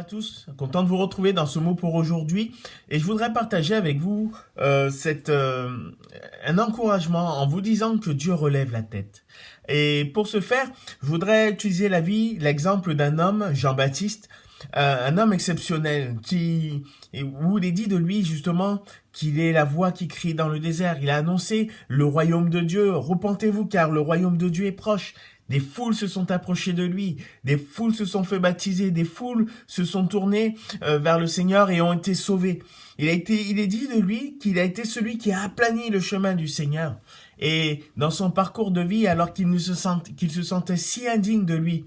tous, content de vous retrouver dans ce mot pour aujourd'hui et je voudrais partager avec vous un encouragement en vous disant que Dieu relève la tête. Et pour ce faire, je voudrais utiliser l'exemple d'un homme, Jean-Baptiste, un homme exceptionnel où il est dit de lui justement qu'il est la voix qui crie dans le désert. Il a annoncé le royaume de Dieu. Repentez-vous car le royaume de Dieu est proche. Des foules se sont approchées de lui, des foules se sont fait baptiser, des foules se sont tournées vers le Seigneur et ont été sauvées. Il est dit de lui qu'il a été celui qui a aplani le chemin du Seigneur. Et dans son parcours de vie, alors qu'il se sentait si indigne de lui,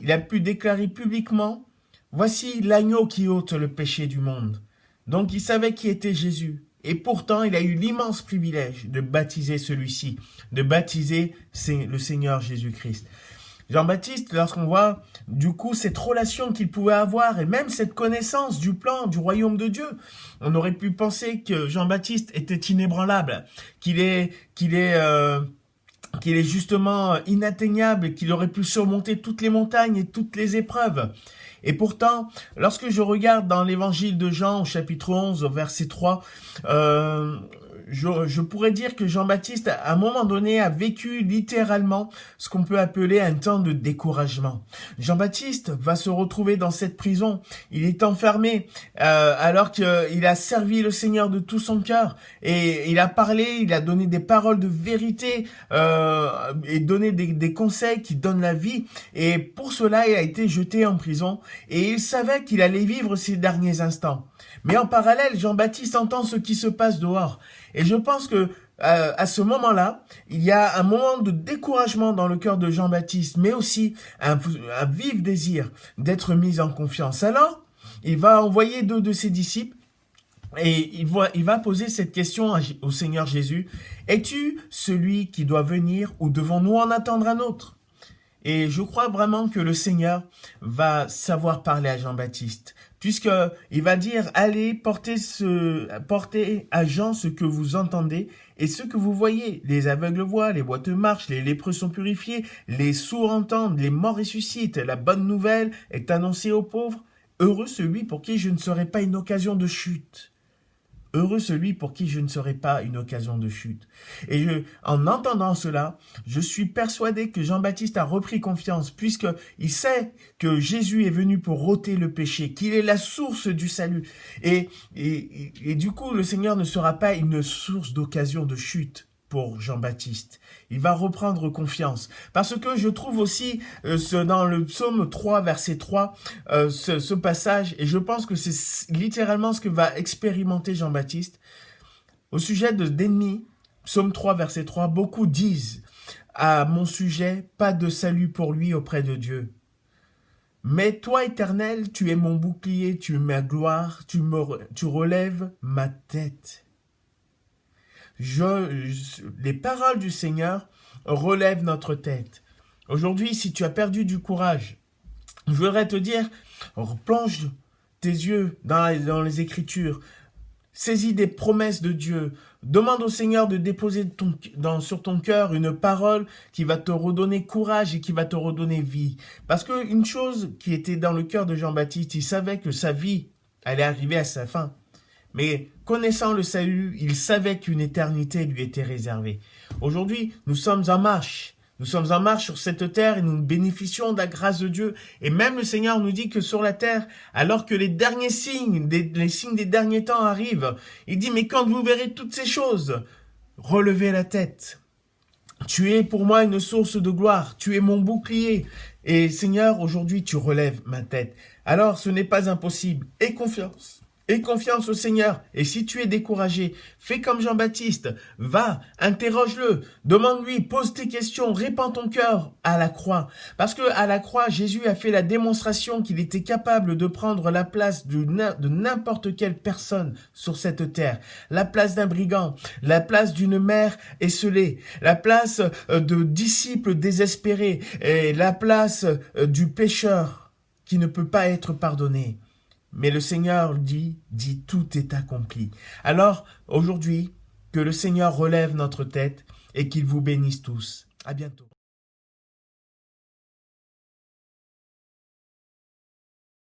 il a pu déclarer publiquement, « Voici l'agneau qui ôte le péché du monde. » Donc il savait qui était Jésus. Et pourtant, il a eu l'immense privilège de baptiser celui-ci, de baptiser le Seigneur Jésus-Christ. Jean-Baptiste, lorsqu'on voit du coup cette relation qu'il pouvait avoir et même cette connaissance du plan du royaume de Dieu, on aurait pu penser que Jean-Baptiste était inébranlable, qu'il est justement inatteignable, qu'il aurait pu surmonter toutes les montagnes et toutes les épreuves. Et pourtant, lorsque je regarde dans l'évangile de Jean au chapitre 11, au verset 3, je pourrais dire que Jean-Baptiste, à un moment donné, a vécu littéralement ce qu'on peut appeler un temps de découragement. Jean-Baptiste va se retrouver dans cette prison. Il est enfermé alors qu'il a servi le Seigneur de tout son cœur. Et il a parlé, il a donné des paroles de vérité et donné des conseils qui donnent la vie. Et pour cela, il a été jeté en prison. Et il savait qu'il allait vivre ses derniers instants. Mais en parallèle, Jean-Baptiste entend ce qui se passe dehors. Et je pense que à ce moment-là, il y a un moment de découragement dans le cœur de Jean-Baptiste, mais aussi un vif désir d'être mis en confiance. Alors, il va envoyer 2 de ses disciples et il va poser cette question au Seigneur Jésus. « Es-tu celui qui doit venir ou devons-nous en attendre un autre ?» Et je crois vraiment que le Seigneur va savoir parler à Jean-Baptiste, puisqu'il va dire « Allez, portez à Jean ce que vous entendez et ce que vous voyez. Les aveugles voient, les boiteux marchent, les lépreux sont purifiés, les sourds entendent, les morts ressuscitent. La bonne nouvelle est annoncée aux pauvres. Heureux celui pour qui je ne serai pas une occasion de chute. » Heureux celui pour qui je ne serai pas une occasion de chute. Et en entendant cela, je suis persuadé que Jean-Baptiste a repris confiance, puisqu'il sait que Jésus est venu pour ôter le péché, qu'il est la source du salut. Et du coup, le Seigneur ne sera pas une source d'occasion de chute pour Jean-Baptiste. Il va reprendre confiance. Parce que je trouve aussi dans le psaume 3, verset 3, ce passage, et je pense que c'est littéralement ce que va expérimenter Jean-Baptiste. Au sujet d'ennemis, psaume 3, verset 3, beaucoup disent à mon sujet, pas de salut pour lui auprès de Dieu. Mais toi, Éternel, tu es mon bouclier, tu es ma gloire, tu relèves ma tête. Les paroles du Seigneur relèvent notre tête. Aujourd'hui, si tu as perdu du courage, je voudrais te dire, plonge tes yeux dans les Écritures, saisis des promesses de Dieu, demande au Seigneur de déposer sur ton cœur une parole qui va te redonner courage et qui va te redonner vie. Parce qu'une chose qui était dans le cœur de Jean-Baptiste, il savait que sa vie allait arriver à sa fin. Mais connaissant le salut, il savait qu'une éternité lui était réservée. Aujourd'hui, nous sommes en marche. Nous sommes en marche sur cette terre et nous bénéficions de la grâce de Dieu. Et même le Seigneur nous dit que sur la terre, alors que les derniers signes, les signes des derniers temps arrivent, il dit, mais quand vous verrez toutes ces choses, relevez la tête. Tu es pour moi une source de gloire. Tu es mon bouclier. Et Seigneur, aujourd'hui, tu relèves ma tête. Alors, ce n'est pas impossible. Aie confiance. Aie confiance au Seigneur. Et si tu es découragé, fais comme Jean-Baptiste. Va, interroge-le, demande-lui, pose tes questions, répands ton cœur à la croix. Parce que à la croix, Jésus a fait la démonstration qu'il était capable de prendre la place de n'importe quelle personne sur cette terre. La place d'un brigand, la place d'une mère esseulée, la place de disciples désespérés, et la place du pécheur qui ne peut pas être pardonné. Mais le Seigneur dit, tout est accompli. Alors, aujourd'hui, que le Seigneur relève notre tête et qu'il vous bénisse tous. À bientôt.